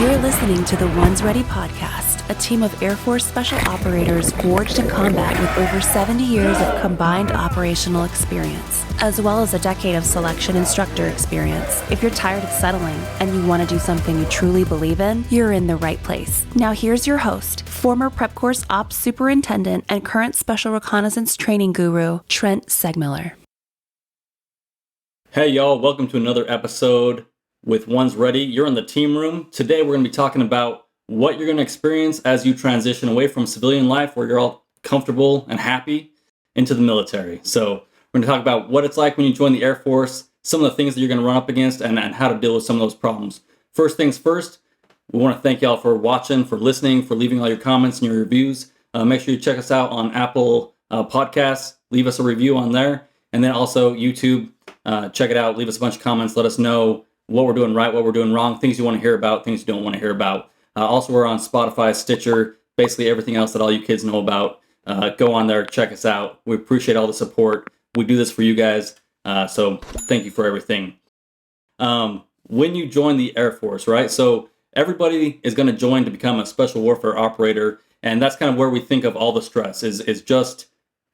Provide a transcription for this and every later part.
You're listening to the OnesReady podcast, a team of Air Force Special Operators forged in combat with over 70 years of combined operational experience, as well as a decade of selection instructor experience. If you're tired of settling and you want to do something you truly believe in, you're in the right place. Now here's your host, former Prep Course Ops Superintendent and current Special Reconnaissance Training Guru, Trent Segmiller. Hey y'all, welcome to another episode with OnesReady. You're in the team room. Today we're going to be talking about what you're going to experience as you transition away from civilian life where you're all comfortable and happy into the military. So we're going to talk about what it's like when you join the Air Force, some of the things that you're going to run up against, and how to deal with some of those problems. First things first, we want to thank y'all for watching, for listening, for leaving all your comments and your reviews. Make sure you check us out on Apple Podcasts. Leave us a review on there. And then also YouTube. Check it out. Leave us a bunch of comments. Let us know what we're doing right, what we're doing wrong, things you want to hear about, things you don't want to hear about. Also, we're on Spotify, Stitcher, basically everything else that all you kids know about. Go on there, check us out. We appreciate all the support. We do this for you guys, so thank you for everything. When you join the Air Force, right? So everybody is going to join to become a special warfare operator, and that's kind of where we think of all the stress is just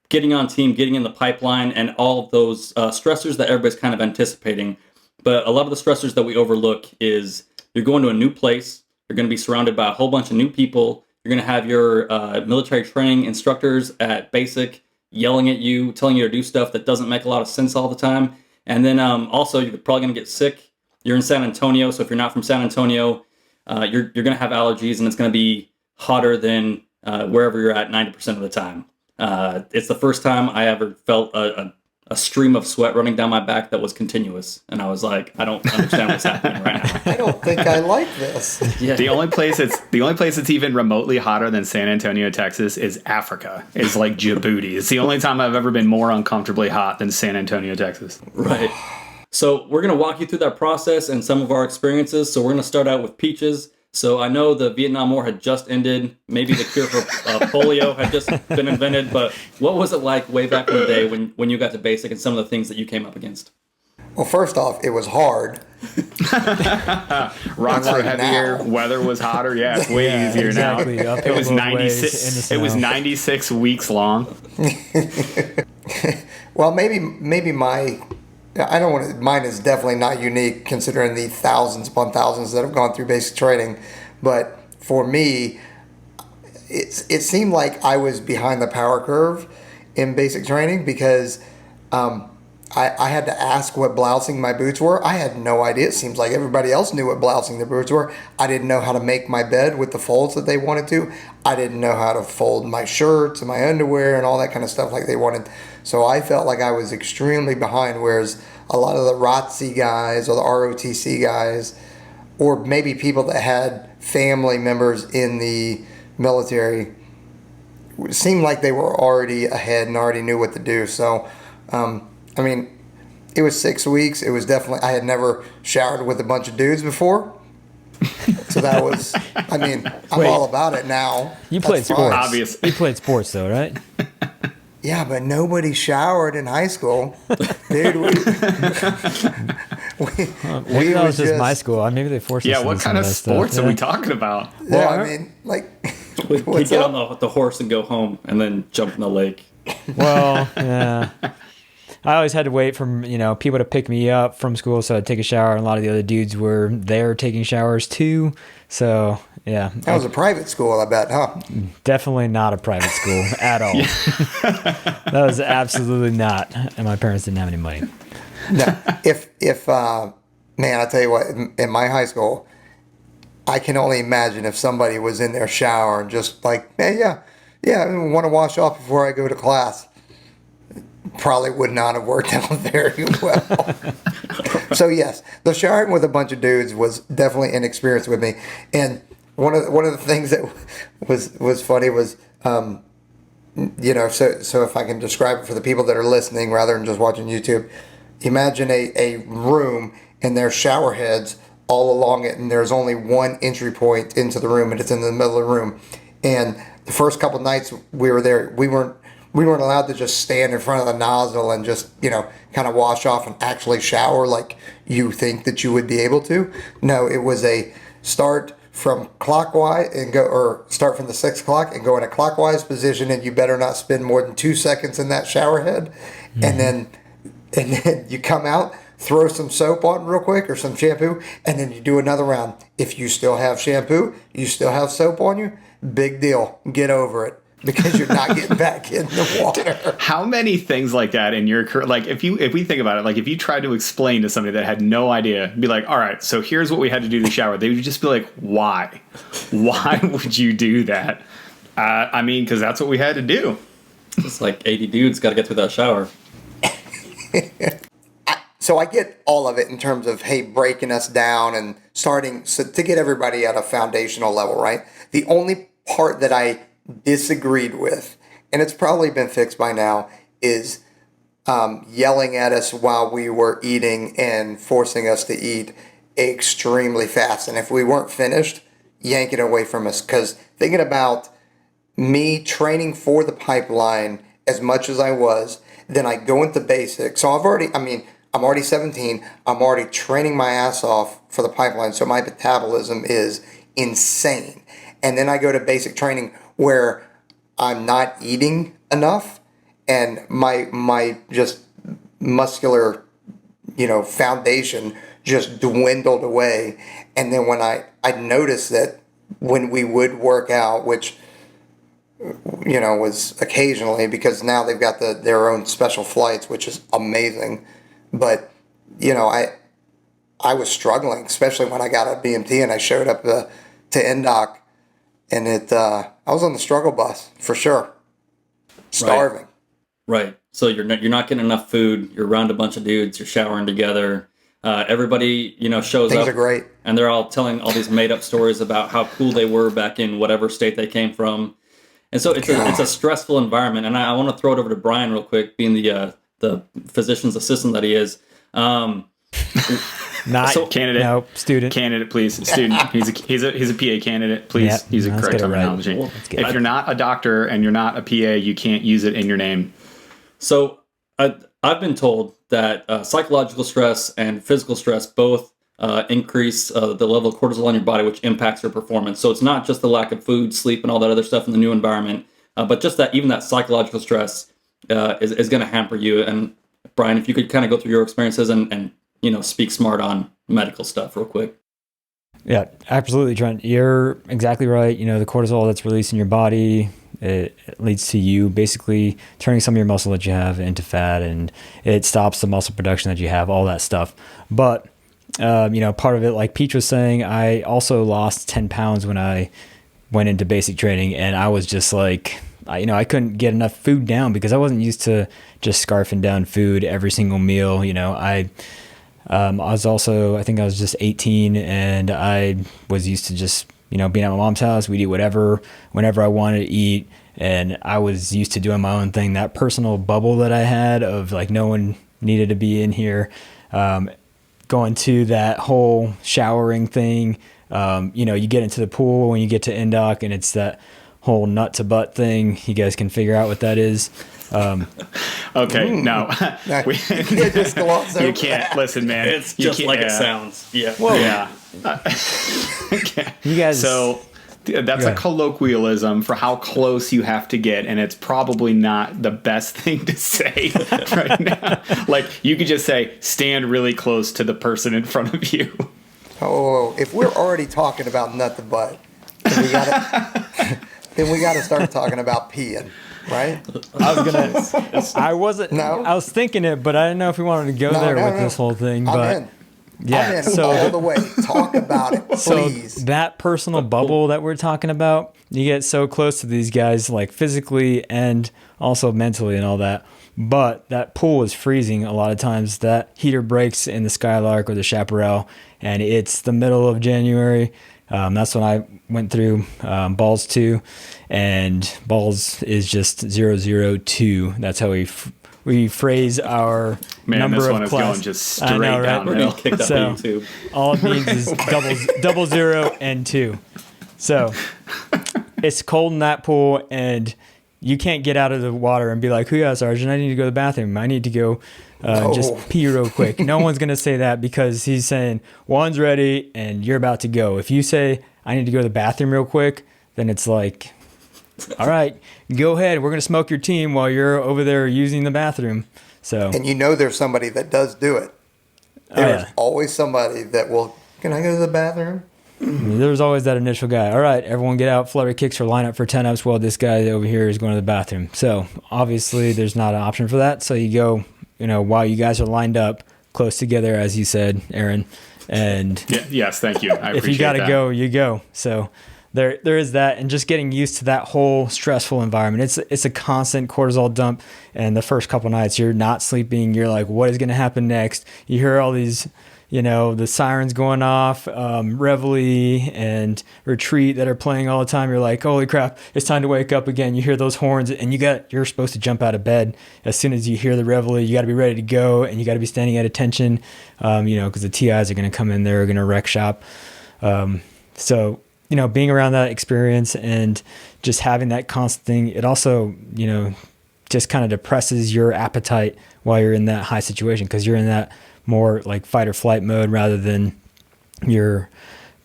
getting on team, getting in the pipeline, and all of those stressors that everybody's kind of anticipating. But a lot of the stressors that we overlook is you're going to a new place. You're going to be surrounded by a whole bunch of new people. You're going to have your military training instructors at basic yelling at you, telling you to do stuff that doesn't make a lot of sense all the time. And then also, you're probably going to get sick. You're in San Antonio, so if you're not from San Antonio, you're going to have allergies, and it's going to be hotter than wherever you're at 90% of the time. It's the first time I ever felt a stream of sweat running down my back that was continuous. And I was like, I don't understand what's happening right now. I don't think I like this. Yeah. The only place that's even remotely hotter than San Antonio, Texas is Africa. It's like Djibouti. It's the only time I've ever been more uncomfortably hot than San Antonio, Texas. Right. So we're going to walk you through that process and some of our experiences. So we're going to start out with Peaches. So I know the Vietnam War had just ended. Maybe the cure for polio had just been invented. But what was it like way back in the day when you got to basic and some of the things that you came up against? Well, first off, it was hard. Rocks were heavier. Weather was hotter. Yeah, it's way easier now. It was 96. It was 96 weeks long. Well, maybe mine is definitely not unique considering the thousands upon thousands that have gone through basic training. But for me, it seemed like I was behind the power curve in basic training because I had to ask what blousing my boots were. I had no idea. It seems like everybody else knew what blousing their boots were. I didn't know how to make my bed with the folds that they wanted to. I didn't know how to fold my shirts and my underwear and all that kind of stuff like they wanted. So I felt like I was extremely behind, whereas a lot of the ROTC guys or the ROTC guys, or maybe people that had family members in the military, seemed like they were already ahead and already knew what to do. So, I mean, it was 6 weeks. It was definitely, I had never showered with a bunch of dudes before. So that was, I'm all about it now. You played sports. Obviously. You played sports though, right? Yeah, but nobody showered in high school. Dude, maybe that was just my school. Maybe they forced us to do what kind of sports are we talking about? Yeah, we get on the horse and go home and then jump in the lake. Well, yeah. I always had to wait for people to pick me up from school, so I'd take a shower, and a lot of the other dudes were there taking showers too. So yeah, that was a private school, I bet, huh? Definitely not a private school at all. That was absolutely not, and my parents didn't have any money. No, man, I tell you what, in my high school, I can only imagine if somebody was in their shower and just like, I want to wash off before I go to class. Probably would not have worked out very well. So yes, the showering with a bunch of dudes was definitely an experience with me. And one of the things that was funny was, so if I can describe it for the people that are listening rather than just watching YouTube, imagine a room and there's shower heads all along it, and there's only one entry point into the room, and it's in the middle of the room. And the first couple nights we were there, we weren't allowed to just stand in front of the nozzle and just, kind of wash off and actually shower like you think that you would be able to. No, it was a start from clockwise and go, or start from the 6 o'clock and go in a clockwise position, and you better not spend more than 2 seconds in that shower head. And then you come out, throw some soap on real quick or some shampoo, and then you do another round. If you still have shampoo, you still have soap on you, big deal. Get over it, because you're not getting back in the water. How many things like that in your career? Like if we think about it, like if you tried to explain to somebody that had no idea, be like, all right, so here's what we had to do to shower. They would just be like, why? Why would you do that? I mean, because that's what we had to do. It's like 80 dudes got to get through that shower. So I get all of it in terms of, hey, breaking us down and starting to get everybody at a foundational level, right? The only part that I disagreed with, and it's probably been fixed by now, is yelling at us while we were eating and forcing us to eat extremely fast. And if we weren't finished, yanking it away from us. Because thinking about me training for the pipeline as much as I was, then I go into basics. So I'm already 17. I'm already training my ass off for the pipeline. So my metabolism is insane. And then I go to basic training where I'm not eating enough, and my just muscular, foundation just dwindled away. And then when I noticed that when we would work out, which was occasionally, because now they've got their own special flights, which is amazing. But I was struggling, especially when I got a BMT and I showed up to NDOC. And I was on the struggle bus for sure, starving. Right. So you're not getting enough food. You're around a bunch of dudes. You're showering together. Everybody, shows up. Things are great, and they're all telling all these made up stories about how cool they were back in whatever state they came from. And so it's a stressful environment. And I want to throw it over to Brian real quick, being the physician's assistant that he is. Candidate. No, student. Candidate, please. Student. He's a PA candidate, please. Yep, Use the correct terminology. Right. If you're not a doctor and you're not a PA, you can't use it in your name. So I've been told that psychological stress and physical stress both increase the level of cortisol in your body, which impacts your performance. So it's not just the lack of food, sleep, and all that other stuff in the new environment, but just that even that psychological stress is going to hamper you. And Brian, if you could kind of go through your experiences and speak smart on medical stuff real quick. Yeah, absolutely, Trent. You're exactly right. The cortisol that's released in your body, it leads to you basically turning some of your muscle that you have into fat, and it stops the muscle production that you have, all that stuff. But, part of it, like Peach was saying, I also lost 10 pounds when I went into basic training, and I was just like, I couldn't get enough food down because I wasn't used to just scarfing down food every single meal. I was also, I think I was just 18, and I was used to just, being at my mom's house. We'd eat whatever, whenever I wanted to eat. And I was used to doing my own thing. That personal bubble that I had of like, no one needed to be in here. Going to that whole showering thing. You get into the pool when you get to NDOC, and it's that whole nut to butt thing. You guys can figure out what that is. Okay, no. You can't just gloss over You can't. Listen, man. It's just like it sounds. Yeah. Whoa. Yeah. Okay. You guys. So that's a colloquialism for how close you have to get, and it's probably not the best thing to say right now. Like, you could just say, stand really close to the person in front of you. Oh, if we're already talking about nut to butt, then we gotta start talking about peeing, right? I was thinking it, but I didn't know if we wanted to go this whole thing. I'm But in. yeah, I'm in so all the way. Talk about it, please. So that personal bubble that we're talking about, you get so close to these guys, like physically and also mentally and all that. But that pool is freezing a lot of times. That heater breaks in the Skylark or the Chaparral, and it's the middle of January. That's when I went through balls 2, and balls is just 002. That's how we phrase our number this of one is class. going just straight I know, right? downhill. We're getting kicked So- off of YouTube. All it means is double 0 and 2. So it's cold in that pool, and you can't get out of the water and be like, "Yeah, Sergeant, I need to go to the bathroom. I need to go just pee real quick." No one's going to say that, because he's saying, "One's ready," and you're about to go. If you say, I need to go to the bathroom real quick, then it's like, all right, go ahead. We're going to smoke your team while you're over there using the bathroom. So, And there's somebody that does do it. There's always somebody that will, can I go to the bathroom? There's always that initial guy. All right, everyone get out, flutter kicks or line up for 10 ups while this guy over here is going to the bathroom. So obviously there's not an option for that. So you go, while you guys are lined up close together, as you said, Aaron. And yes, thank you. I appreciate if you got to that. go, you go. So there is that, and just getting used to that whole stressful environment. It's a constant cortisol dump. And the first couple nights you're not sleeping. You're like, what is going to happen next? You hear all these, the sirens going off, Reveille and Retreat that are playing all the time. You're like, holy crap, it's time to wake up again. You hear those horns and you're supposed to jump out of bed as soon as you hear the Reveille. You got to be ready to go, and you got to be standing at attention, because the TIs are going to come in there, are going to wreck shop. So, being around that experience and just having that constant thing, it also, just kind of depresses your appetite while you're in that high situation, because you're in that more like fight or flight mode rather than your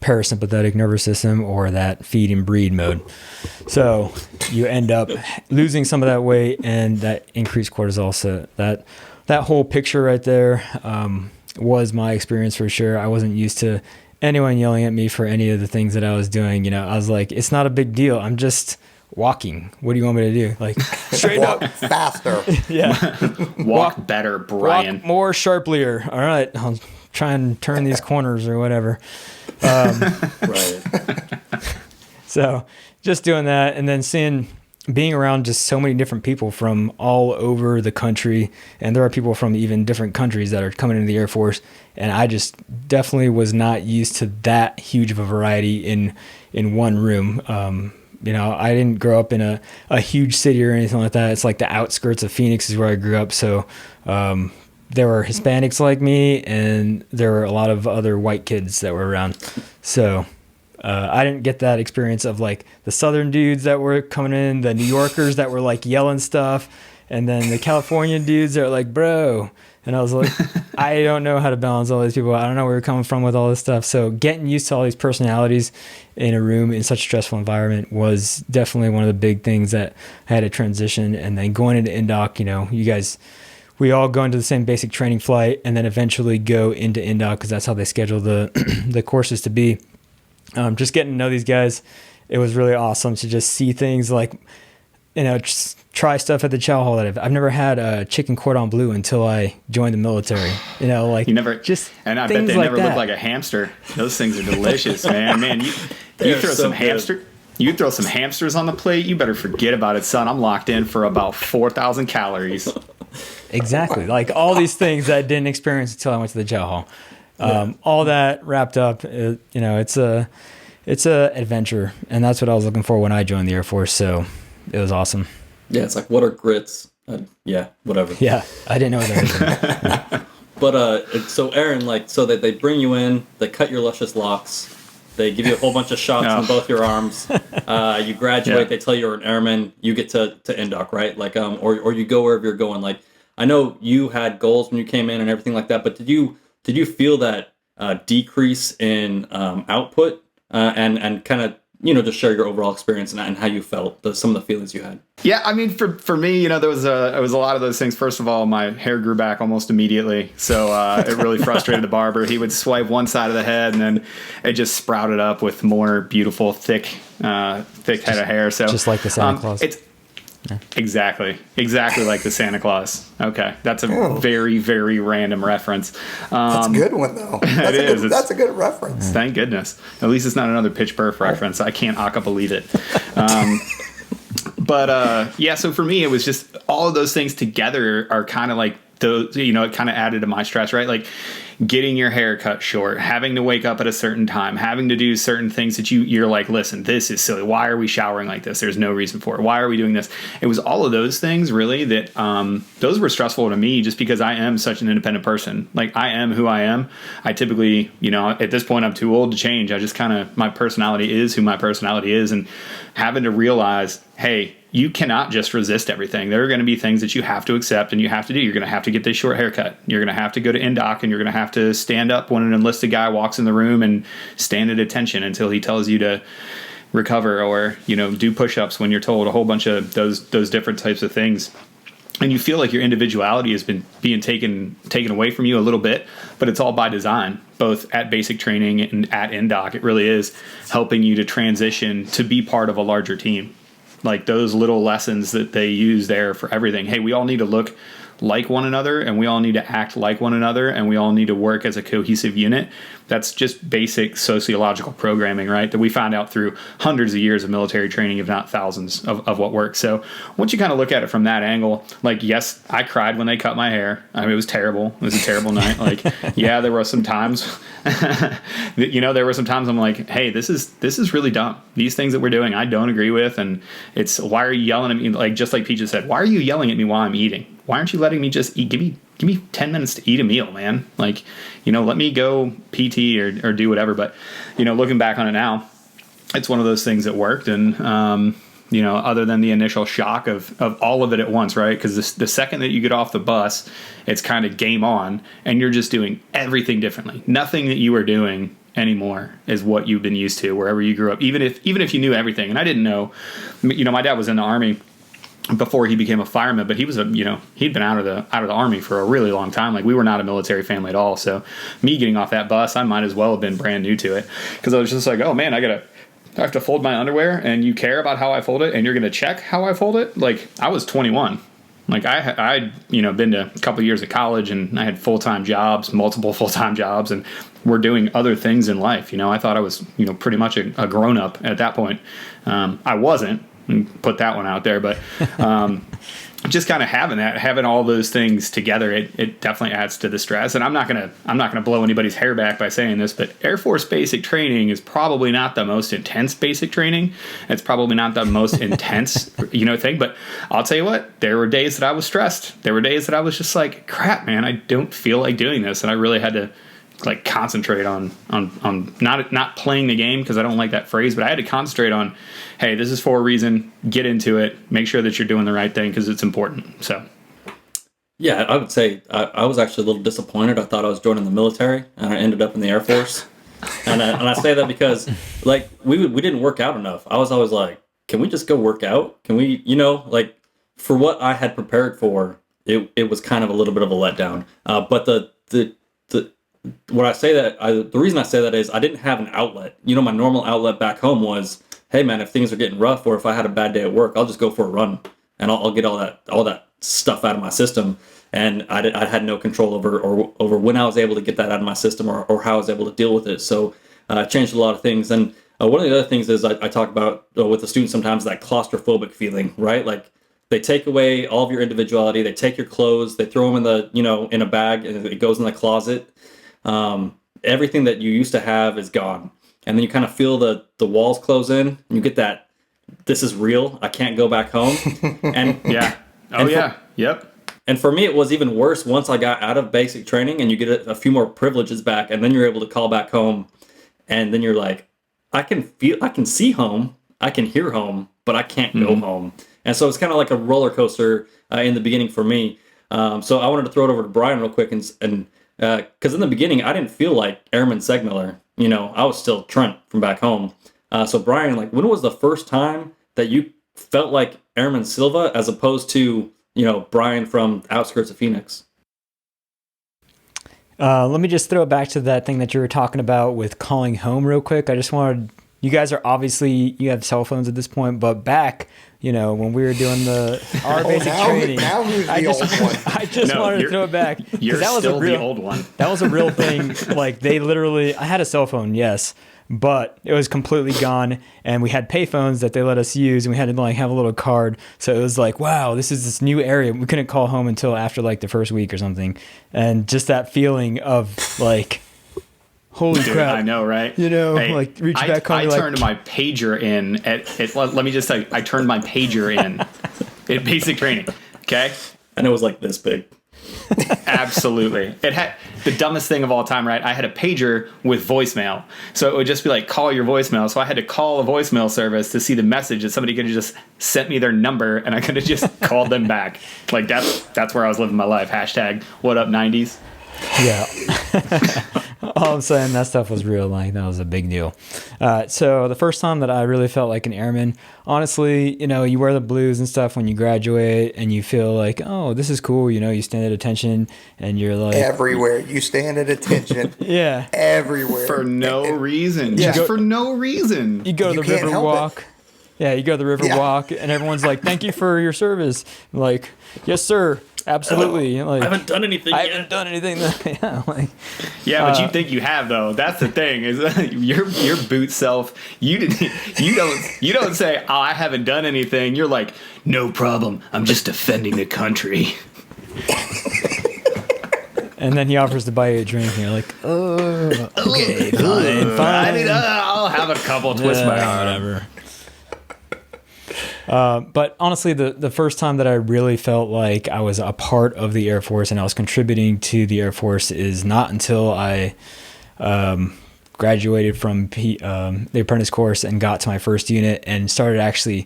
parasympathetic nervous system or that feed and breed mode. So you end up losing some of that weight and that increased cortisol. So that whole picture right there was my experience for sure. I wasn't used to anyone yelling at me for any of the things that I was doing. I was like, it's not a big deal. I'm just walking. What do you want me to do? Like, straight Walk up. faster. Yeah. Walk better, Brian. Walk more sharplier. All right. I'll try and turn these corners or whatever. Right. So just doing that, and then being around just so many different people from all over the country. And there are people from even different countries that are coming into the Air Force. And I just definitely was not used to that huge of a variety in one room. I didn't grow up in a huge city or anything like that. It's like the outskirts of Phoenix is where I grew up. So there were Hispanics like me, and there were a lot of other white kids that were around. So I didn't get that experience of like the Southern dudes that were coming in, the New Yorkers that were like yelling stuff, and then the Californian dudes that are like, bro. And I was like, I don't know how to balance all these people. I don't know where you're coming from with all this stuff. So getting used to all these personalities in a room in such a stressful environment was definitely one of the big things that I had to transition. And then going into INDOC, you guys, we all go into the same basic training flight and then eventually go into INDOC because that's how they schedule the courses to be. Just getting to know these guys, it was really awesome to just see things like, just try stuff at the chow hall that I've never had a chicken cordon bleu until I joined the military. You never just, and I bet they never look like a hamster. Those things are delicious, man. You throw some hamster. You throw some hamsters on the plate, you better forget about it, son. I'm locked in for about 4,000 calories. Exactly. Like all these things that I didn't experience until I went to the chow hall. All that wrapped up, it's a adventure, and that's what I was looking for when I joined the Air Force. So it was awesome. Yeah, it's like, what are grits? Whatever. Yeah, I didn't know that. But so Aaron, so that they bring you in, they cut your luscious locks, they give you a whole bunch of shots in both your arms. You graduate, they tell you you're an airman, you get to INDOC, right? Like, or you go wherever you're going. Like, I know you had goals when you came in and everything like that, but did you feel that decrease in output and kind of, just share your overall experience and how you felt, some of the feelings you had? Yeah, I mean, for me, there was a lot of those things. First of all, my hair grew back almost immediately, so it really frustrated the barber. He would swipe one side of the head, and then it just sprouted up with more beautiful, thick head of hair. So just like the Santa Claus. It's exactly like the Santa Claus. Okay, that's a very, very random reference. That's a good one, though. That's a good reference. Thank goodness. At least it's not another Pitch Perf reference. I can't believe it. But so for me, it was just all of those things together are kind of like those, it kind of added to my stress, right? Like getting your hair cut short, having to wake up at a certain time, having to do certain things that you're like, listen, this is silly. Why are we showering like this? There's no reason for it. Why are we doing this? It was all of those things really that those were stressful to me just because I am such an independent person. Like I am who I am. I typically, at this point I'm too old to change. I just my personality is who my personality is, and having to realize, hey, you cannot just resist everything. There are going to be things that you have to accept and you have to do. You're going to have to get this short haircut. You're going to have to go to NDOC, and you're going to have to stand up when an enlisted guy walks in the room and stand at attention until he tells you to recover, or, you know, do push-ups when you're told, a whole bunch of those different types of things. And you feel like your individuality has been being taken away from you a little bit, but it's all by design, both at basic training and at NDOC. It really is helping you to transition to be part of a larger team. Like those little lessons that they use there for everything. Hey, we all need to look like one another, and we all need to act like one another, and we all need to work as a cohesive unit. That's just basic sociological programming, right? That we found out through hundreds of years of military training, if not thousands of what works. So once you kind of look at it from that angle, like, yes, I cried when they cut my hair. I mean, it was terrible. It was a terrible night. Like, yeah, there were some times, there were some times I'm like, hey, this is really dumb. These things that we're doing, I don't agree with. And it's, why are you yelling at me? Like, just like Peach said, why are you yelling at me while I'm eating? Why aren't you letting me just eat? Give me 10 minutes to eat a meal, man. Like, let me go PT or do whatever. But, looking back on it now, it's one of those things that worked. And, other than the initial shock of all of it at once, right? Because the second that you get off the bus, it's kind of game on, and you're just doing everything differently. Nothing that you are doing anymore is what you've been used to wherever you grew up. Even if you knew everything. And I didn't know, my dad was in the Army before he became a fireman, but he was he'd been out of the Army for a really long time. Like, we were not a military family at all. So me getting off that bus, I might as well have been brand new to it, because I was just like, oh man, I have to fold my underwear, and you care about how I fold it, and you're going to check how I fold it. Like, I was 21. Like, I'd been to a couple of years of college, and I had full-time jobs, multiple full-time jobs, and we're doing other things in life. I thought I was, pretty much a grown-up at that point. I wasn't. Put that one out there, but just kind of having all those things together, it definitely adds to the stress. And I'm not gonna blow anybody's hair back by saying this, but Air Force basic training is probably not the most intense basic training. It's probably not the most intense thing. But I'll tell you what, there were days that I was stressed. There were days that I was just like, crap, man, I don't feel like doing this, and I really had to concentrate on not playing the game, because I don't like that phrase, but I had to concentrate on, hey, this is for a reason. Get into it. Make sure that you're doing the right thing, because it's important. So, yeah, I would say I was actually a little disappointed. I thought I was joining the military, and I ended up in the Air Force. and I say that because we didn't work out enough. I was always like, can we just go work out? Can we, for what I had prepared for, it was kind of a little bit of a letdown. But the reason I say that is I didn't have an outlet. My normal outlet back home was, hey man, if things are getting rough, or if I had a bad day at work, I'll just go for a run, and I'll get all that stuff out of my system. And I had no control over when I was able to get that out of my system, or how I was able to deal with it. So it changed a lot of things. And one of the other things is I talk about with the students sometimes, that claustrophobic feeling, right? Like, they take away all of your individuality. They take your clothes, they throw them in a bag, and it goes in the closet. Everything that you used to have is gone. And then you kind of feel the walls close in, and you get that, this is real. I can't go back home. And yeah. Oh, yeah. Yep. And for me, it was even worse once I got out of basic training, and you get a few more privileges back, and then you're able to call back home. And then you're like, I can see home, I can hear home, but I can't go home. And so it's kind of like a roller coaster in the beginning for me. So I wanted to throw it over to Brian real quick, and because in the beginning, I didn't feel like Airman Segmiller. I was still Trent from back home. So Brian, when was the first time that you felt like Airman Silva as opposed to, Brian from the outskirts of Phoenix? Let me just throw it back to that thing that you were talking about with calling home real quick. I just wanted, you guys are obviously, you have cell phones at this point, but back, when we were doing our basic training, now who's the old one? I just wanted to throw it back. You're that was still a real, the old one. That was a real thing. They literally, I had a cell phone, yes, but it was completely gone, and we had payphones that they let us use, and we had to have a little card. So it was like, wow, this is this new area. We couldn't call home until after the first week or something, and just that feeling of holy crap! I know, right? Hey, reach back home. I turned my pager in let me just tell you, I turned my pager in basic training. Okay, and it was like this big. Absolutely, it had. the dumbest thing of all time, right? I had a pager with voicemail. So it would just be like, call your voicemail. So I had to call a voicemail service to see the message that somebody could have just sent me their number and I could have just called them back. Like that's where I was living my life. Hashtag what up 90s. Yeah. All I'm saying, that stuff was real. Like, that was a big deal. So the first time that I really felt like an airman, honestly, you wear the blues and stuff when you graduate and you feel like, oh, this is cool. You stand at attention and you're like... Everywhere. You stand at attention. Yeah. Everywhere. For no reason. Yeah. Just for no reason. You go to the river walk. Yeah, you go to the river Yeah. walk and everyone's like, thank you for your service. I'm like, yes, sir. Absolutely. Like, I haven't done anything yet. I haven't done anything. Yeah, but you think you have though. That's the thing is your boot self. You don't say, "Oh, I haven't done anything." You're like, "No problem. I'm just defending the country." And then he offers to buy you a drink, and you're like, "Oh, okay, fine." I mean, I'll have a couple twist my arm. Whatever. But honestly, the first time that I really felt like I was a part of the Air Force and I was contributing to the Air Force is not until I graduated from the apprentice course and got to my first unit and started actually,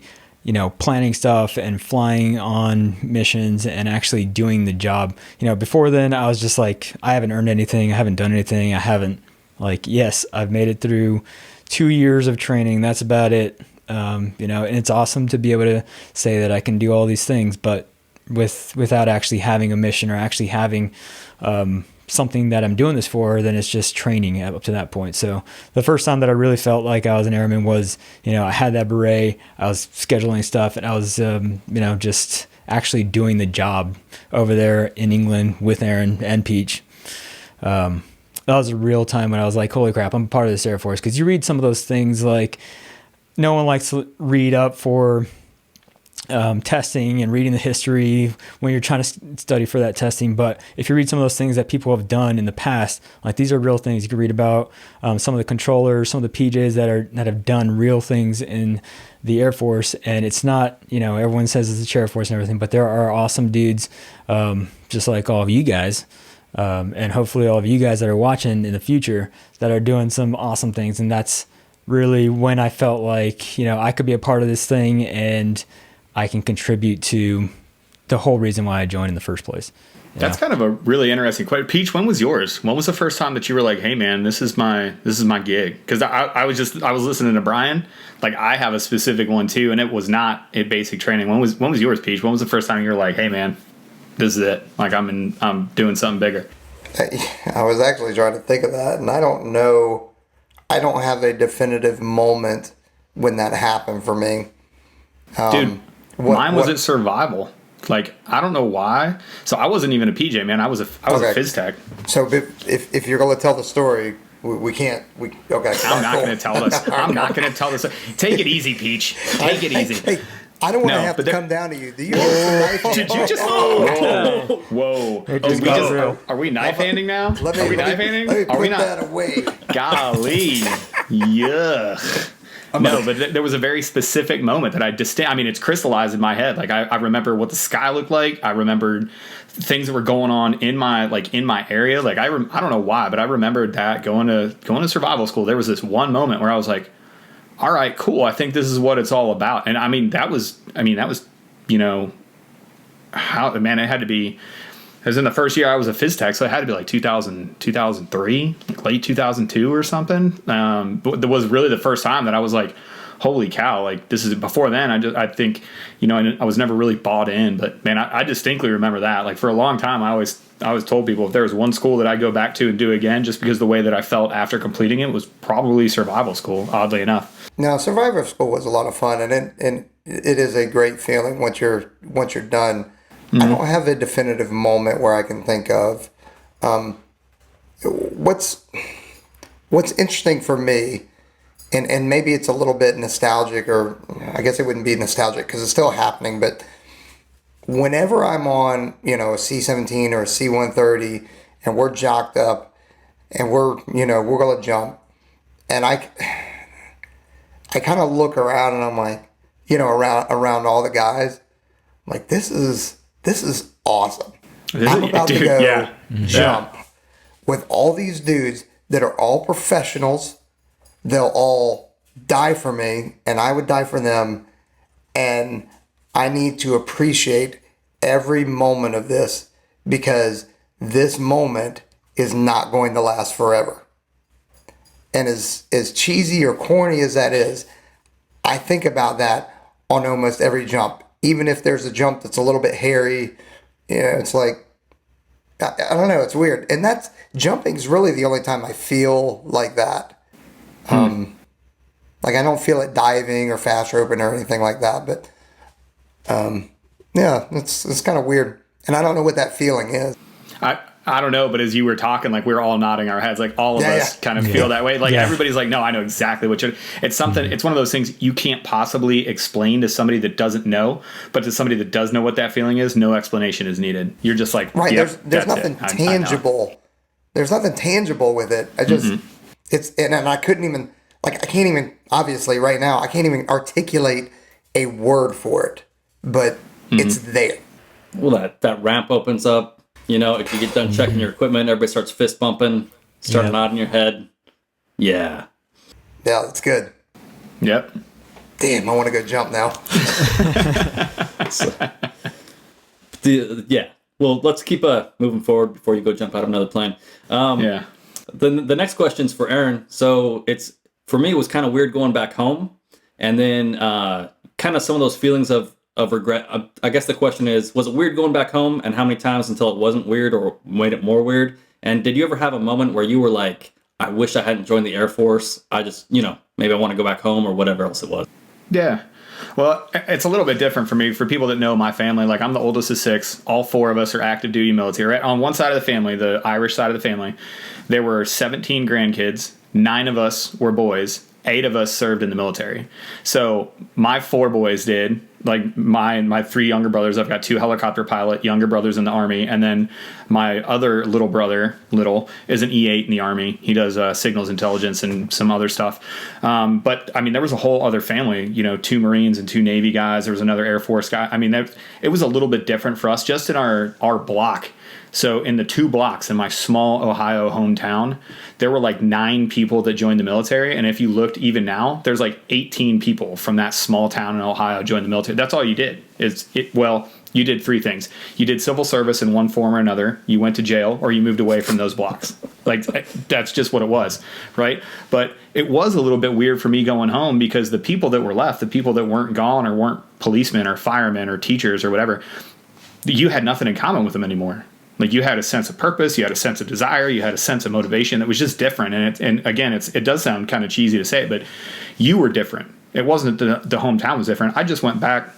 planning stuff and flying on missions and actually doing the job. Before then, I was just like, I haven't earned anything. I haven't done anything. I haven't, yes, I've made it through 2 years of training. That's about it. And it's awesome to be able to say that I can do all these things, but without actually having a mission or actually having something that I'm doing this for, then it's just training up to that point. So the first time that I really felt like I was an airman was, I had that beret, I was scheduling stuff, and I was, just actually doing the job over there in England with Aaron and Peach. That was a real time when I was like, holy crap, I'm part of this Air Force. Because you read some of those things like, no one likes to read up for testing and reading the history when you're trying to study for that testing. But if you read some of those things that people have done in the past, like these are real things. You can read about some of the controllers, some of the PJs that have done real things in the Air Force. And it's not, everyone says it's the Air Force and everything, but there are awesome dudes, just like all of you guys. And hopefully all of you guys that are watching in the future that are doing some awesome things. And that's really when I felt like, I could be a part of this thing and I can contribute to the whole reason why I joined in the first place. That's kind of a really interesting question. Peach, when was yours? When was the first time that you were like, hey man, this is my gig? Because I was listening to Brian. Like I have a specific one too, and it was not in basic training. When was yours, Peach? When was the first time you were like, hey man, this is it? Like I'm doing something bigger. I was actually trying to think of that, and I don't know. I don't have a definitive moment when that happened for me. Dude, mine was at survival. Like, I don't know why. So I wasn't even a PJ, man. I was a phys tech. So if you're going to tell the story, we can't. Okay. I'm not going to tell this. I'm not going to tell this. Take it easy, Peach. Take it easy. Hey, I don't want to have to come down to you. Do you have some Did you just? Whoa! Are we knife handing now? Are we knife handing? Let me Are we put not? that away. Golly, yuck. No, but there was a very specific moment that it's crystallized in my head. Like I remember what the sky looked like. I remembered things that were going on in my area. Like I don't know why, but I remembered that going to survival school. There was this one moment where I was like, all right, cool. I think this is what it's all about. And that was, it had to be, it was in the first year I was a phys tech, so it had to be like 2003, late 2002 or something. But it was really the first time that I was like, holy cow, like this is. Before then, I think, I was never really bought in, but man, I distinctly remember that. Like for a long time, I always told people if there was one school that I'd go back to and do again, just because the way that I felt after completing it was probably survival school, oddly enough. Now, survival school was a lot of fun, and it is a great feeling once you're done. Mm-hmm. I don't have a definitive moment where I can think of. What's interesting for me, and maybe it's a little bit nostalgic, or I guess it wouldn't be nostalgic because it's still happening, but whenever I'm on, a C-17 or a C-130 and we're jocked up and we're going to jump, and I kind of look around and I'm like, around all the guys, I'm like, this is awesome. I'm about to go jump with all these dudes that are all professionals. They'll all die for me, and I would die for them. And I need to appreciate every moment of this, because this moment is not going to last forever. And as cheesy or corny as that is, I think about that on almost every jump. Even if there's a jump that's a little bit hairy, it's like, I don't know, it's weird. And that's, jumping's really the only time I feel like that. Like I don't feel it diving or fast roping or anything like that, but yeah, it's kind of weird. And I don't know what that feeling is. I don't know, but as you were talking, like we were all nodding our heads, like all of us kind of feel that way. Like everybody's like, no, I know exactly what it's something. It's one of those things you can't possibly explain to somebody that doesn't know, but to somebody that does know what that feeling is, no explanation is needed. You're just like, right. There's nothing tangible. There's nothing tangible with it. I just, and I couldn't even, like, I can't even, obviously right now, I can't even articulate a word for it, but it's there. Well, that ramp opens up. If you get done checking your equipment, everybody starts fist bumping, start nodding your head. Yeah. Yeah, that's good. Yep. Damn, I want to go jump now. Yeah. Well, let's keep moving forward before you go jump out of another plane. The next question's for Aaron. So for me, it was kind of weird going back home, and then kind of some of those feelings of regret. I guess the question is, was it weird going back home, and how many times until it wasn't weird or made it more weird? And did you ever have a moment where you were like, I wish I hadn't joined the Air Force. I just, maybe I want to go back home, or whatever else it was? Yeah. Well, it's a little bit different for me. For people that know my family, like I'm the oldest of 6. All 4 of us are active duty military. Right? On one side of the family, the Irish side of the family, there were 17 grandkids. 9 of us were boys. 8 of us served in the military. So my 4 boys did. Like my 3 younger brothers, I've got 2 helicopter pilot younger brothers in the Army, and then my other little brother, is an E8 in the Army. He does signals intelligence and some other stuff. But I mean, there was a whole other family. 2 Marines and 2 Navy guys. There was another Air Force guy. I mean, it was a little bit different for us just in our block. So in the 2 blocks in my small Ohio hometown, there were like 9 people that joined the military. And if you looked even now, there's like 18 people from that small town in Ohio joined the military. That's all you did. You did 3 things. You did civil service in one form or another. You went to jail, or you moved away from those blocks. Like, that's just what it was, right? But it was a little bit weird for me going home, because the people that were left, the people that weren't gone or weren't policemen or firemen or teachers or whatever, you had nothing in common with them anymore. Like, you had a sense of purpose, you had a sense of desire, you had a sense of motivation that was just different. And again, it does sound kind of cheesy to say, but you were different. It wasn't the hometown was different. I just went back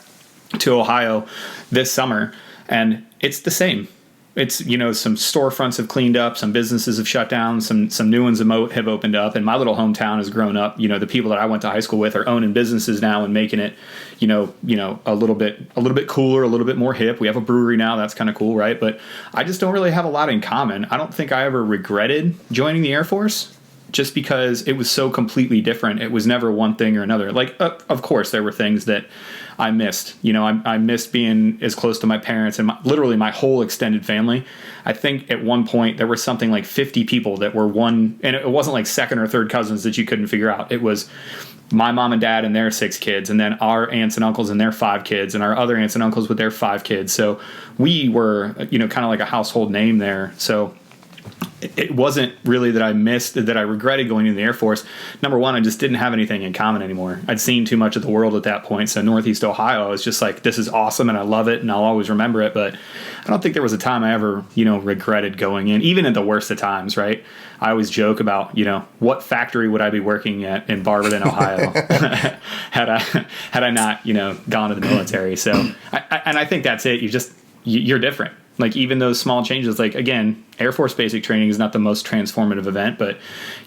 to Ohio this summer, and it's the same. It's, some storefronts have cleaned up, some businesses have shut down, some new ones have opened up, and my little hometown has grown up. The people that I went to high school with are owning businesses now and making it, a little bit cooler, a little bit more hip. We have a brewery now. That's kind of cool, right? But I just don't really have a lot in common. I don't think I ever regretted joining the Air Force, just because it was so completely different. It was never one thing or another. Like, of course, there were things that I missed. I missed being as close to my parents and literally my whole extended family. I think at one point there were something like 50 people that were one, and it wasn't like second or third cousins that you couldn't figure out. It was my mom and dad and their 6 kids, and then our aunts and uncles and their 5 kids, and our other aunts and uncles with their 5 kids. So we were, kind of like a household name there. So it wasn't really that I regretted going into the Air Force. Number one, I just didn't have anything in common anymore. I'd seen too much of the world at that point. So Northeast Ohio, I was just like, this is awesome and I love it and I'll always remember it. But I don't think there was a time I ever, regretted going in, even at the worst of times, right? I always joke about, what factory would I be working at in Barberton, Ohio, had I not, gone to the military. So, I think that's it. You're different. Like, even those small changes, like, again, Air Force basic training is not the most transformative event, but,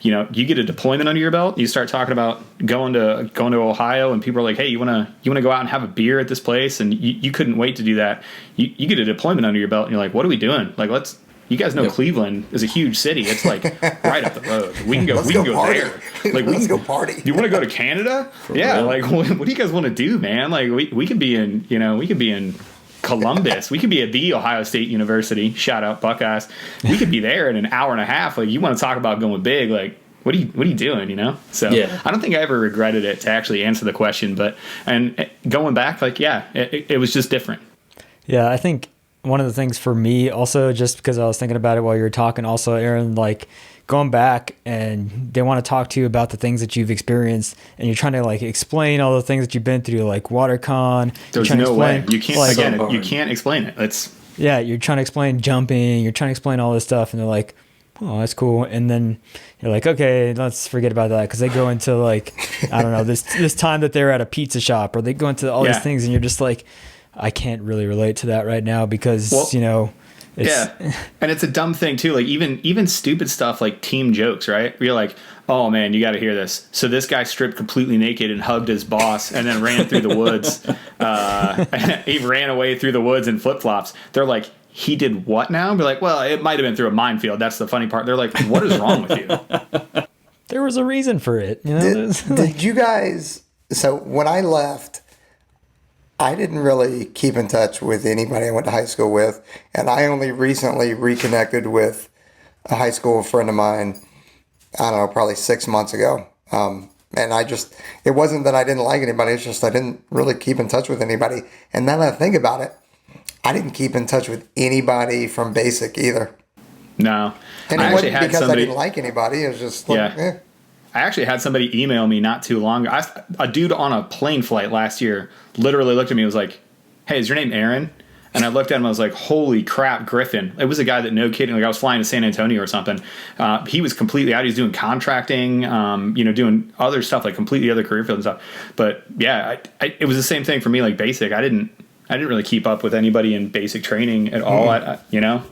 you get a deployment under your belt. You start talking about going to Ohio, and people are like, hey, you want to go out and have a beer at this place? And you couldn't wait to do that. You get a deployment under your belt, and you're like, what are we doing? Like, you guys know Cleveland is a huge city. It's like right up the road. We can go there. Like, let's go party. You want to go to Canada? Yeah. Real? Like, what do you guys want to do, man? Like, we could be in, Columbus. We could be at the Ohio State University. Shout out Buckeyes. We could be there in an hour and a half. Like, you want to talk about going big? Like, what are you doing? You know? So Yeah. I don't think I ever regretted it to actually answer the question. But and going back, like, yeah, it was just different. Yeah, I think one of the things for me also, just because I was thinking about it while you were talking, also, Aaron, like going back and they want to talk to you about the things that you've experienced, and you're trying to like explain all the things that you've been through, like WaterCon. There's no way you can't. Like, again, you can't explain it. Yeah, you're trying to explain jumping, you're trying to explain all this stuff, and they're like, oh, that's cool. And then you're like, okay, let's forget about that, because they go into like, I don't know, this time that they're at a pizza shop, or they go into all these things, and you're just like, I can't really relate to that right now because, you know, it's, and it's a dumb thing too. Like even stupid stuff like team jokes, right? Where you're like, oh man, you got to hear this. So this guy stripped completely naked and hugged his boss and then ran through the woods. He ran away through the woods in flip flops. They're like, he did what now? Be like, well, it might have been through a minefield. That's the funny part. They're like, what is wrong with you? There was a reason for it. You know? Did you guys? So when I left, I didn't really keep in touch with anybody I went to high school with, and I only recently reconnected with a high school friend of mine, I don't know, probably 6 months ago. And it wasn't that I didn't like anybody, it's just I didn't really keep in touch with anybody. And now that I think about it, I didn't keep in touch with anybody from basic either. No. And it wasn't because I didn't like anybody, it was just like, I actually had somebody email me not too long ago. A dude on a plane flight last year literally looked at me and was like, hey, is your name Aaron? And I looked at him and I was like, holy crap, Griffin. It was a guy that, no kidding, like I was flying to San Antonio or something. He was completely out. He was doing contracting, doing other stuff, like completely other career field and stuff. But yeah, it was the same thing for me, like basic. I didn't really keep up with anybody in basic training at all, No.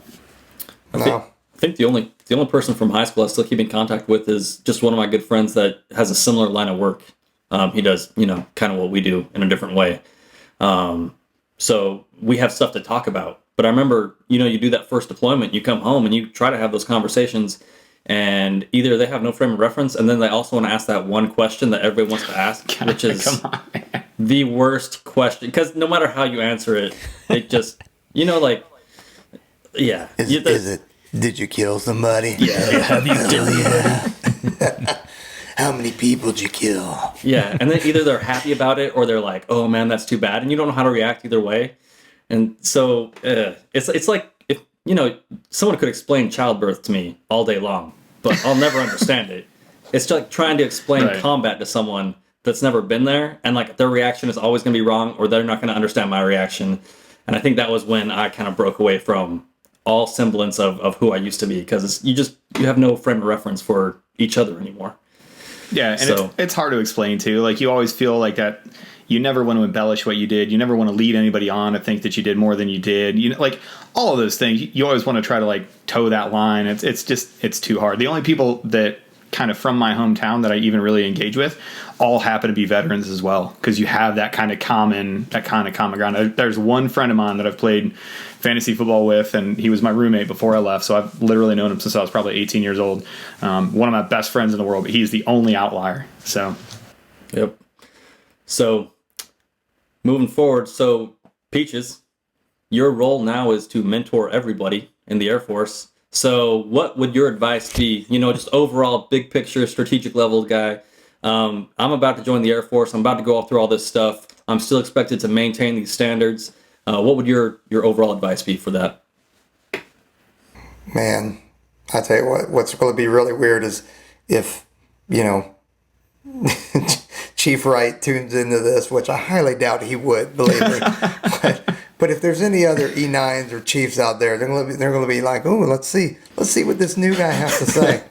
I think the only person from high school I still keep in contact with is just one of my good friends that has a similar line of work. He does, kind of what we do in a different way. So we have stuff to talk about. But I remember, you do that first deployment, you come home and you try to have those conversations, and either they have no frame of reference, and then they also want to ask that one question that everybody wants to ask, which is the worst question. Because no matter how you answer it, it just, yeah. Is it? Did you kill somebody? Yeah. Have you deleted? How many people did you kill? Yeah, and then either they're happy about it or they're like, "Oh man, that's too bad," and you don't know how to react either way. And so it's like if someone could explain childbirth to me all day long, but I'll never understand it. It's like trying to explain combat to someone that's never been there, and like their reaction is always going to be wrong, or they're not going to understand my reaction. And I think that was when I kind of broke away from all semblance of who I used to be, because you have no frame of reference for each other anymore. Yeah, and it's hard to explain too. Like you always feel like that you never want to embellish what you did. You never want to lead anybody on to think that you did more than you did. Like all of those things, you always want to try to like toe that line. It's too hard. The only people that kind of from my hometown that I even really engage with all happen to be veterans as well, because you have that kind of common ground. There's one friend of mine that I've played fantasy football with, and he was my roommate before I left, so I've literally known him since I was probably 18 years old. One of my best friends in the world, but he's the only outlier. So yep. So moving forward, Peaches, your role now is to mentor everybody in the Air Force. So what would your advice be? Just overall big picture strategic level guy. I'm about to join the Air Force. I'm about to go all through all this stuff. I'm still expected to maintain these standards. What would your overall advice be for that? Man, I tell you what's going to be really weird is if, Chief Wright tunes into this, which I highly doubt he would, believe me. But if there's any other E9s or chiefs out there, they're going to be like, oh, let's see what this new guy has to say.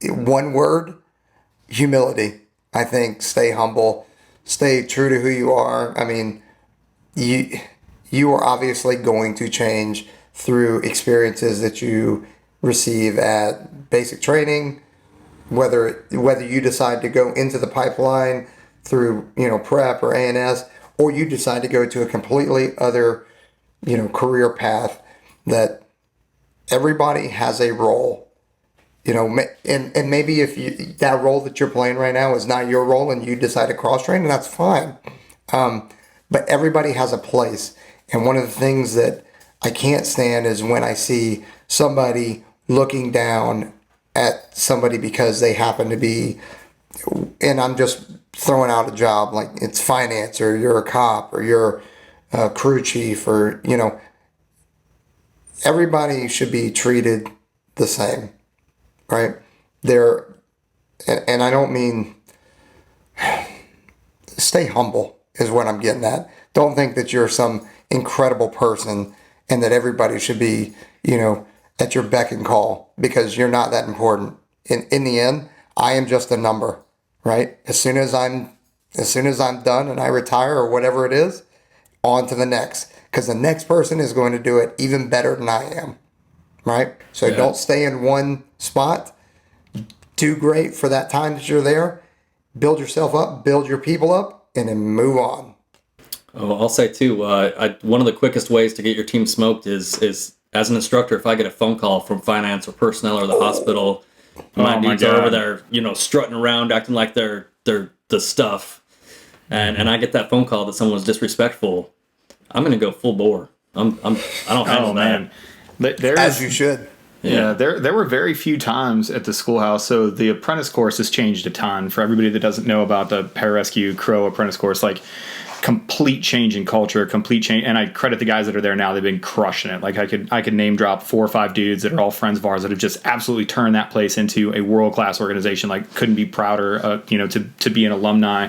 One word, humility. I think stay humble, stay true to who you are. I mean, you are obviously going to change through experiences that you receive at basic training, whether you decide to go into the pipeline through prep or ANS, or you decide to go to a completely other career path. That everybody has a role. And maybe if that role that you're playing right now is not your role and you decide to cross train, and that's fine. But everybody has a place. And one of the things that I can't stand is when I see somebody looking down at somebody because they happen to be, and I'm just throwing out a job, like it's finance, or you're a cop, or you're a crew chief, or, everybody should be treated the same, right? And I don't mean, stay humble is what I'm getting at. Don't think that you're some incredible person and that everybody should be, at your beck and call, because you're not that important. In the end, I am just a number, right? As soon as I'm done and I retire or whatever it is, on to the next, because the next person is going to do it even better than I am, right? So don't stay in one spot. Do great for that time that you're there. Build yourself up, build your people up, and then move on. Oh, I'll say too, one of the quickest ways to get your team smoked is as an instructor, if I get a phone call from finance or personnel or the hospital, my dudes are over there, strutting around, acting like they're the stuff, and I get that phone call that someone was disrespectful, I'm gonna go full bore. I don't handle that. As you should. Yeah, there were very few times at the schoolhouse. So the apprentice course has changed a ton. For everybody that doesn't know about the pararescue Crow apprentice course, like complete change in culture, complete change. And I credit the guys that are there now. They've been crushing it. Like I could name drop 4 or 5 dudes that are all friends of ours that have just absolutely turned that place into a world-class organization. Like couldn't be prouder, to be an alumni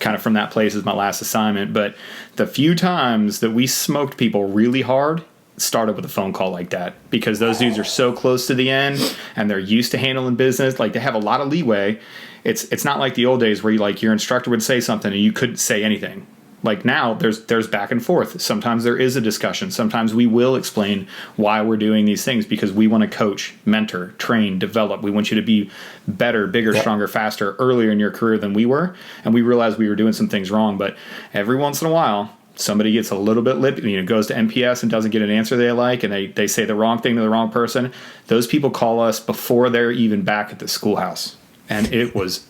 kind of from that place as my last assignment. But the few times that we smoked people really hard started with a phone call like that, because those dudes are so close to the end and they're used to handling business. Like they have a lot of leeway. It's not like the old days where your instructor would say something and you couldn't say anything. Like now there's back and forth. Sometimes there is a discussion. Sometimes we will explain why we're doing these things, because we want to coach, mentor, train, develop. We want you to be better, bigger, stronger, faster earlier in your career than we were. And we realized we were doing some things wrong. But every once in a while, somebody gets a little bit lippy, goes to NPS and doesn't get an answer they like, and they say the wrong thing to the wrong person. Those people call us before they're even back at the schoolhouse. And it was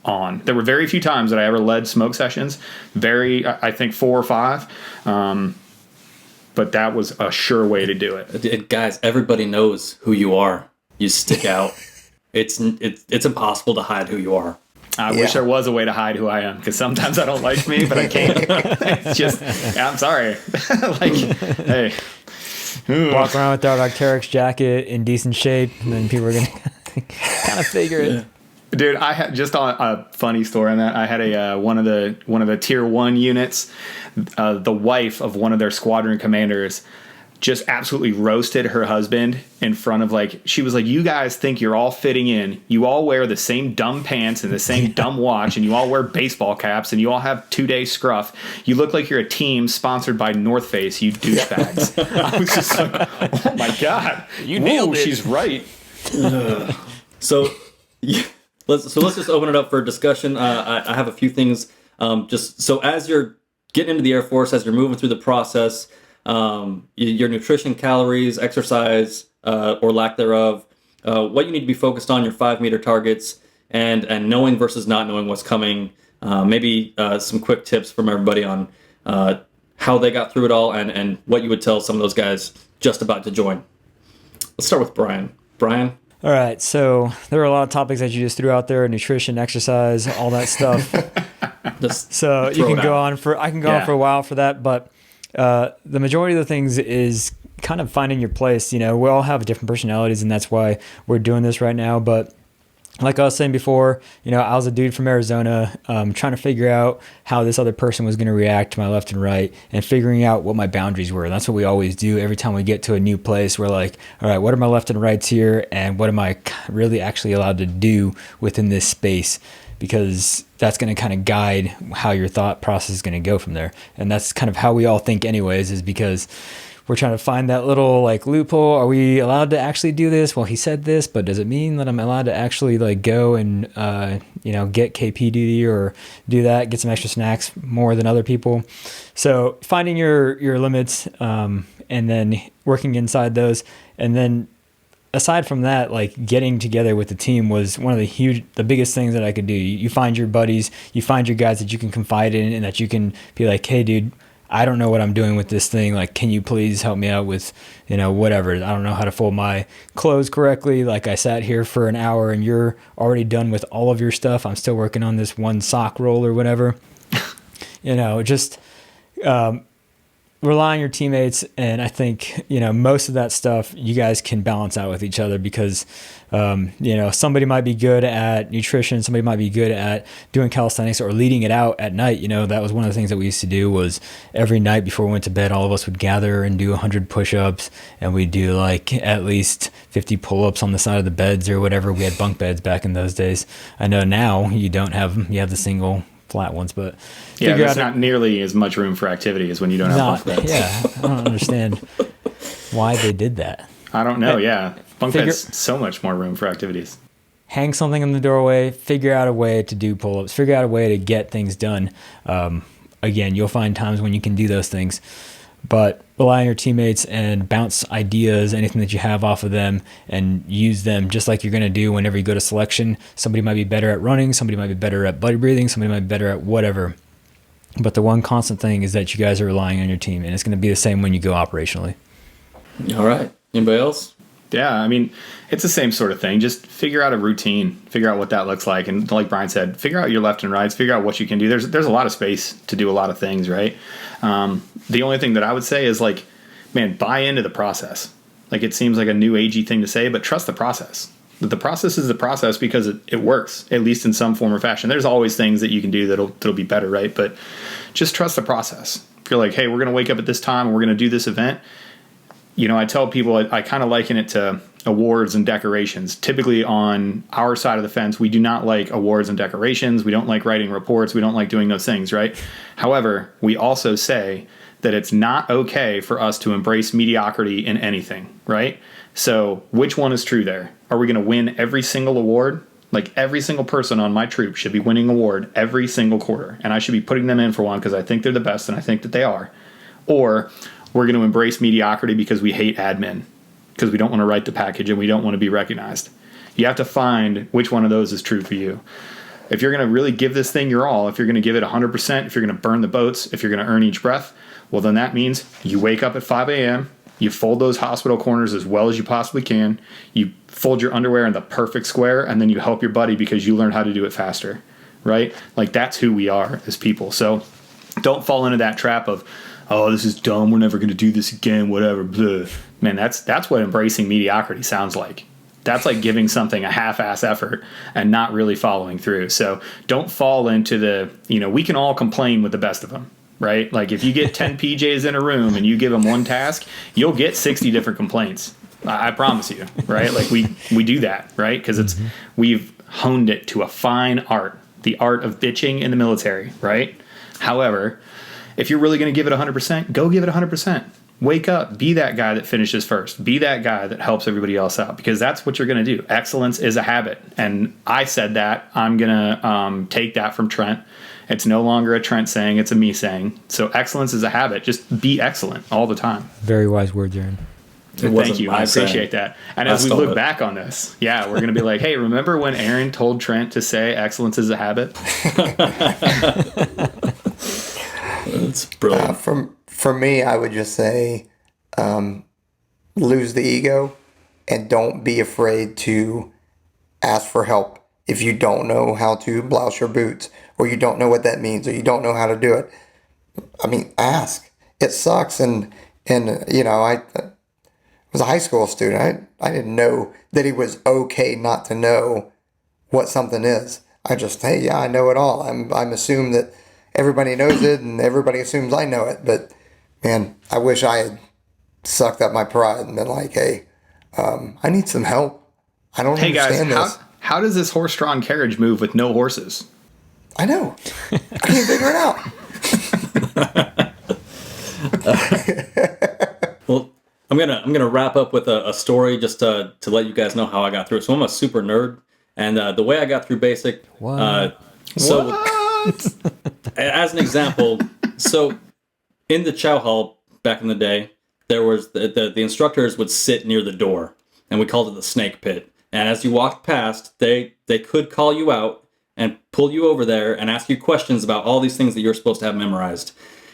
on. There were very few times that I ever led smoke sessions. I think 4 or 5. But that was a sure way to do it. Guys, everybody knows who you are. You stick out. It's impossible to hide who you are. I wish there was a way to hide who I am, because sometimes I don't like me, but I can't. It's just, I'm sorry. Hey. Walk around with our Arc'teryx jacket in decent shape, and then people are going to kind of figure it. Dude, I had just a funny story on that. I had one of the tier 1 units, the wife of one of their squadron commanders just absolutely roasted her husband in front of, she was like, you guys think you're all fitting in. You all wear the same dumb pants and the same dumb watch, and you all wear baseball caps, and you all have 2-day scruff. You look like you're a team sponsored by North Face, you douchebags. I was just like, oh my God. You nailed it. She's right. So let's just open it up for discussion. I have a few things. Just so as you're getting into the Air Force, as you're moving through the process, your nutrition, calories, exercise, or lack thereof, what you need to be focused on, your 5-meter targets, and knowing versus not knowing what's coming. Maybe some quick tips from everybody on how they got through it all, and what you would tell some of those guys just about to join. Let's start with Brian. Brian? All right, so there are a lot of topics that you just threw out there: nutrition, exercise, all that stuff. So you can go on for on for a while for that, but the majority of the things is kind of finding your place. We all have different personalities, and that's why we're doing this right now. But like I was saying before, I was a dude from Arizona, trying to figure out how this other person was going to react to my left and right, and figuring out what my boundaries were. And that's what we always do every time we get to a new place. We're like, all right, what are my left and rights here, and what am I really actually allowed to do within this space? Because that's going to kind of guide how your thought process is going to go from there. And that's kind of how we all think anyways, is because we're trying to find that little loophole. Are we allowed to actually do this? Well, he said this, but does it mean that I'm allowed to actually go and get KP duty or do that, get some extra snacks more than other people? So finding your limits, and then working inside those, and then aside from that, like getting together with the team was one of the biggest things that I could do. You find your buddies, you find your guys that you can confide in and that you can be like, hey dude, I don't know what I'm doing with this thing. Like, can you please help me out with, whatever. I don't know how to fold my clothes correctly. Like I sat here for an hour and you're already done with all of your stuff. I'm still working on this one sock roll or whatever. Just rely on your teammates. And I think, most of that stuff you guys can balance out with each other because, somebody might be good at nutrition. Somebody might be good at doing calisthenics or leading it out at night. That was one of the things that we used to do was every night before we went to bed, all of us would gather and do 100 push-ups and we'd do like at least 50 pull-ups on the side of the beds or whatever. We had bunk beds back in those days. I know now you don't have them. You have the single flat ones, but yeah, there's not nearly as much room for activity as when you don't have bunk beds. Yeah, I don't understand why they did that. I don't know. Yeah, bunk beds, so much more room for activities. Hang something in the doorway. Figure out a way to do pull-ups. Figure out a way to get things done. Again, you'll find times when you can do those things, but rely on your teammates and bounce ideas, anything that you have off of them, and use them just like you're going to do whenever you go to selection. Somebody might be better at running. Somebody might be better at buddy breathing. Somebody might be better at whatever. But the one constant thing is that you guys are relying on your team, and it's going to be the same when you go operationally. All right. Anybody else? Yeah, I mean, it's the same sort of thing. Just figure out a routine, figure out what that looks like. And like Brian said, figure out your left and rights, figure out what you can do. There's a lot of space to do a lot of things, right? The only thing that I would say is like, man, buy into the process. Like it seems like a new agey thing to say, but trust the process. The process is the process because it works, at least in some form or fashion. There's always things that you can do that'll be better, right? But just trust the process. If you're like, hey, we're going to wake up at this time and we're going to do this event. I tell people I kind of liken it to awards and decorations. Typically on our side of the fence, we do not like awards and decorations. We don't like writing reports. We don't like doing those things, right? However, we also say that it's not okay for us to embrace mediocrity in anything, right? So which one is true there? Are we going to win every single award? Like every single person on my troop should be winning award every single quarter. And I should be putting them in for one because I think they're the best and I think that they are. Or we're going to embrace mediocrity because we hate admin, because we don't want to write the package and we don't want to be recognized. You have to find which one of those is true for you. If you're going to really give this thing your all, if you're going to give it 100%, if you're going to burn the boats, if you're going to earn each breath, well, then that means you wake up at 5 a.m., you fold those hospital corners as well as you possibly can, you fold your underwear in the perfect square, and then you help your buddy because you learned how to do it faster, right? Like that's who we are as people. So don't fall into that trap of, oh, this is dumb, we're never going to do this again, whatever, blah. Man, that's what embracing mediocrity sounds like. That's like giving something a half-ass effort and not really following through. So don't fall into the, we can all complain with the best of them, right? Like if you get 10 PJs in a room and you give them one task, you'll get 60 different complaints. I promise you, right? Like we do that, right? Because we've honed it to a fine art, the art of bitching in the military, right? However, if you're really going to give it 100%, go give it 100%. Wake up, be that guy that finishes first. Be that guy that helps everybody else out because that's what you're going to do. Excellence is a habit. And I said that. I'm going to take that from Trent. It's no longer a Trent saying, it's a me saying. So excellence is a habit. Just be excellent all the time. Very wise words, Aaron. Thank you. I appreciate that. And as we look back on this, we're going to be like, hey, remember when Aaron told Trent to say excellence is a habit? That's brilliant. For me, I would just say lose the ego and don't be afraid to ask for help if you don't know how to blouse your boots or you don't know what that means or you don't know how to do it. I mean, ask. It sucks. And I was a high school student. I didn't know that it was okay not to know what something is. I just, hey, I know it all. I'm assumed that everybody knows it and everybody assumes I know it. But man, I wish I had sucked up my pride and been like, hey, I need some help. I don't understand this. How does this horse-drawn carriage move with no horses? I know. I can't figure it out. Well, I'm gonna wrap up with a story just to let you guys know how I got through it. So I'm a super nerd, and the way I got through basic. What? As an example, so in the chow hall back in the day, there was the instructors would sit near the door, and we called it the snake pit. And as you walked past, they could call you out and pull you over there and ask you questions about all these things that you're supposed to have memorized.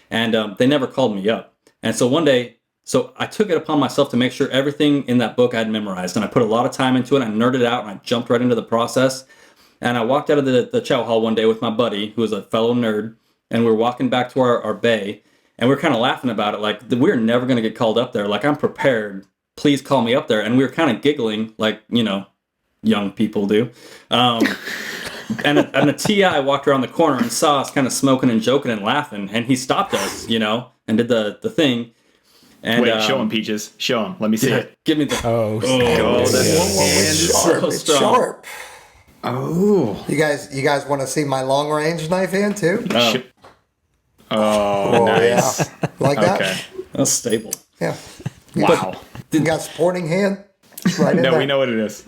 And they never called me up. And so one day, so I took it upon myself to make sure everything in that book I had memorized. And I put a lot of time into it. I nerded out and I jumped right into the process. And I walked out of the chow hall one day with my buddy, who was a fellow nerd. And we were walking back to our bay. And we were kind of laughing about it. Like, we're never going to get called up there. Like, I'm prepared. Please call me up there. And we were kind of giggling like, young people do. And a TI walked around the corner and saw us kind of smoking and joking and laughing. And he stopped us, and did the thing. And, wait, show him, Peaches. Show him. Let me see it. Give me the... Oh, That's so strong. sharp. Oh. You guys want to see my long range knife hand too? Oh, nice. Yeah. Like that? Okay. That's stable. Yeah. Wow. You got supporting hand? Right in No, there. we know what it is.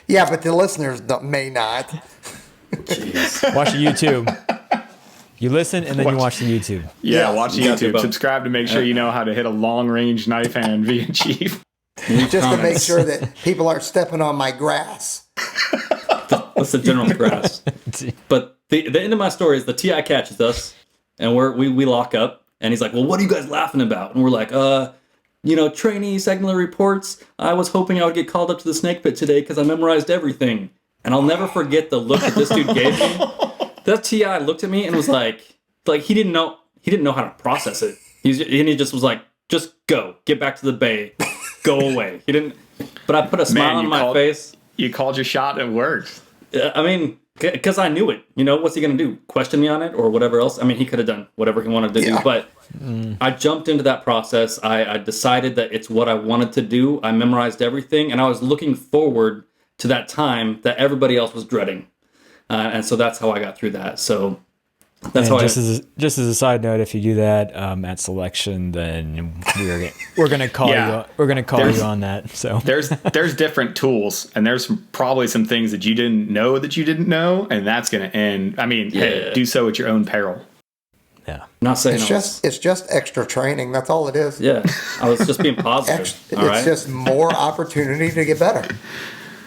Yeah, but the listeners may not. Jeez. watch the YouTube. You listen and then you watch the YouTube. Yeah, Yes. watch You gotta do YouTube. both. Subscribe to make sure you know how to hit a long range knife hand via Chief. Just to make Comments. sure that people aren't stepping on my grass. That's the general grass. But the end of my story is the TI catches us, and we lock up, and he's like, well, what are you guys laughing about? And we're like, trainee segmental reports. I was hoping I would get called up to the snake pit today because I memorized everything. And I'll never forget the look that this dude gave me. That TI looked at me and was like he didn't know how to process it. He just was like, just go, get back to the bay, go away. He didn't. But I put a smile on my face. You called your shot and it worked. I mean, because I knew it. What's he going to do? Question me on it or whatever else? I mean, he could have done whatever he wanted to do. But I jumped into that process. I decided that it's what I wanted to do. I memorized everything. And I was looking forward to that time that everybody else was dreading. And so that's how I got through that. So that's how just as a side note, if you do that at selection, then we're gonna call you. We're gonna call you on that. So there's different tools, and there's probably some things that you didn't know, and that's gonna end. I mean, hey, do so at your own peril. yeah, not saying It's just extra training. That's all it is. Yeah, I was just being positive. It's just more opportunity to get better.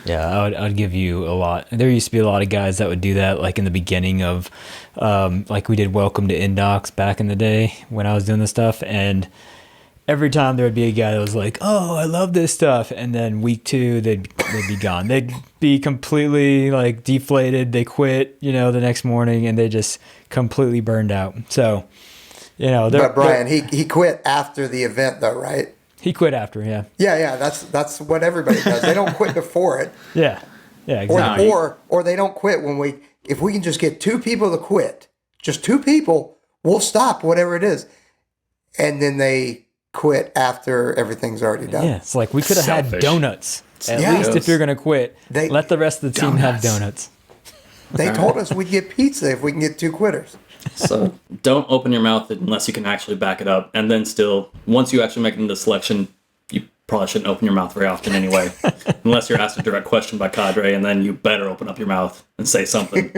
yeah, I'd give you a lot. There used to be a lot of guys that would do that, like in the beginning of, like we did Welcome to Indocs back in the day when I was doing this stuff, and every time there would be a guy that was like, "Oh, I love this stuff," and then week 2 they'd be gone. They'd be completely like deflated. They quit, the next morning, and they just completely burned out. So, But Brian, he quit after the event, though, right? he quit after, yeah. Yeah. That's what everybody does. They don't quit before it, Yeah, exactly. or they don't quit if we can just get 2 people to quit, just 2 people, we'll stop whatever it is, and then they quit after everything's already done. Yeah, it's like we could have had Selfish. donuts. At Yeah. least if you're going to quit, They- let the rest of the team have donuts. They told us we'd get pizza if we can get 2 quitters. So don't open your mouth unless you can actually back it up. And then still, once you actually make it into selection, you probably shouldn't open your mouth very often anyway. Unless you're asked a direct question by Cadre, and then you better open up your mouth and say something.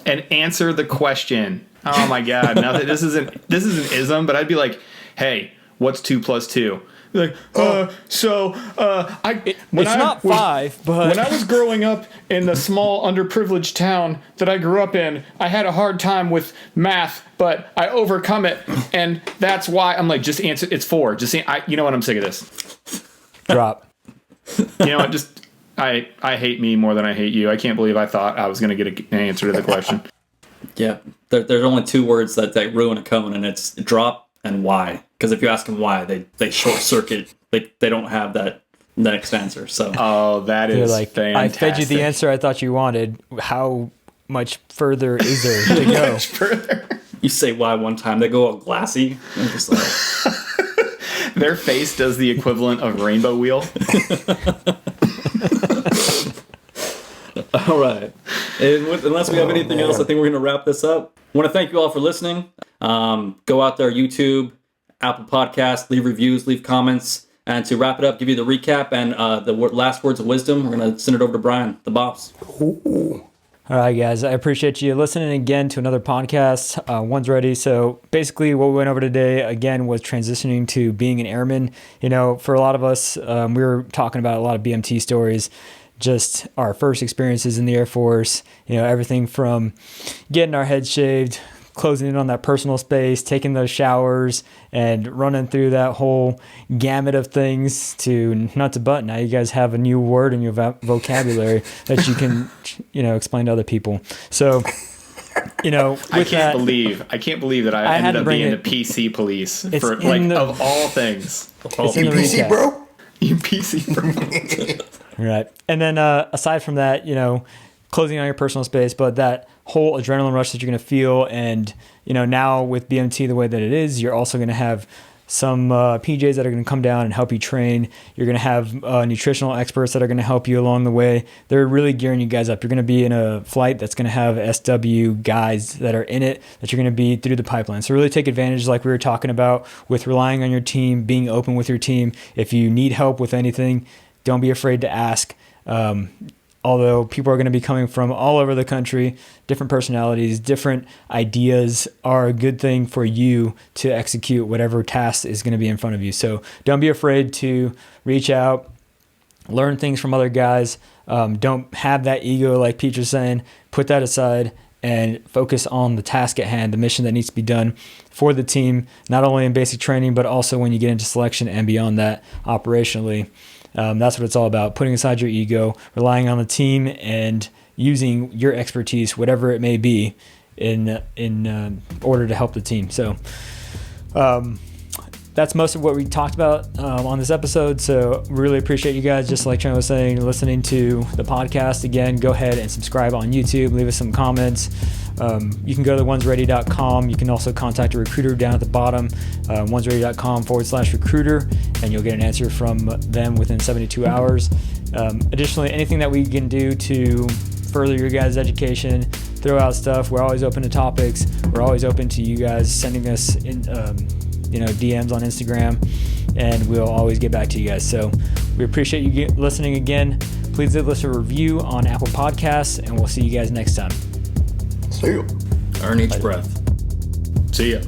And answer the question. Oh my God! Now that this isn't ism, but I'd be like, "Hey, what's 2 + 2?" Be like, it's not 5, but when I was growing up in the small underprivileged town that I grew up in, I had a hard time with math, but I overcome it, and that's why I'm like, just answer. It's 4. Just you know what? I'm sick of this. drop. You know what? Just I hate me more than I hate you. I can't believe I thought I was going to get an answer to the question. Yeah, there's only 2 words that ruin a cone, and it's drop and why. Because if you ask them why, they short circuit. They don't have that next answer. So Oh, that They're is like, fantastic. I fed you the answer I thought you wanted. How much further is there to go? you say why one time, they go all glassy. And just like, Their face does the equivalent of rainbow wheel. all right. And unless we have anything else, I think we're going to wrap this up. I want to thank you all for listening. Go out there, YouTube, Apple Podcasts, leave reviews, leave comments. And to wrap it up, give you the recap and the last words of wisdom, we're going to send it over to Brian, the boss. Ooh. All right, guys, I appreciate you listening again to another podcast, One's Ready. So basically what we went over today, again, was transitioning to being an airman. You know, for a lot of us, we were talking about a lot of BMT stories, just our first experiences in the Air Force, you know, everything from getting our heads shaved, closing in on that personal space, taking those showers, and running through that whole gamut of things to nut to butt. Now you guys have a new word in your vocabulary that you can, you know, explain to other people. So, you know, I can't believe that I ended up being the PC police for of all things. It's in PC, bro. You PC, bro. Right. And then aside from that, you know, closing on your personal space, but that whole adrenaline rush that you're going to feel. And, you know, now with BMT the way that it is, you're also going to have some PJs that are going to come down and help you train. You're going to have nutritional experts that are going to help you along the way. They're really gearing you guys up. You're going to be in a flight that's going to have SW guys that are in it, that you're going to be through the pipeline. So really take advantage, like we were talking about, with relying on your team, being open with your team. If you need help with anything, don't be afraid to ask. Although people are going to be coming from all over the country, different personalities, different ideas are a good thing for you to execute whatever task is going to be in front of you. So don't be afraid to reach out, learn things from other guys. Don't have that ego like Pete was saying. Put that aside and focus on the task at hand, the mission that needs to be done for the team, not only in basic training, but also when you get into selection and beyond that operationally. That's what it's all about, putting aside your ego, relying on the team, and using your expertise, whatever it may be, in order to help the team. So that's most of what we talked about on this episode. So really appreciate you guys, just like Trent was saying, listening to the podcast. Again, go ahead and subscribe on YouTube. Leave us some comments. You can go to OnesReady.com. You can also contact a recruiter down at the bottom, OnesReady.com/recruiter, and you'll get an answer from them within 72 hours. Additionally, anything that we can do to further your guys' education, throw out stuff. We're always open to topics. We're always open to you guys sending us in, DMs on Instagram, and we'll always get back to you guys. So we appreciate you listening again. Please leave us a review on Apple Podcasts, and we'll see you guys next time. See you. Earn each breath. See ya.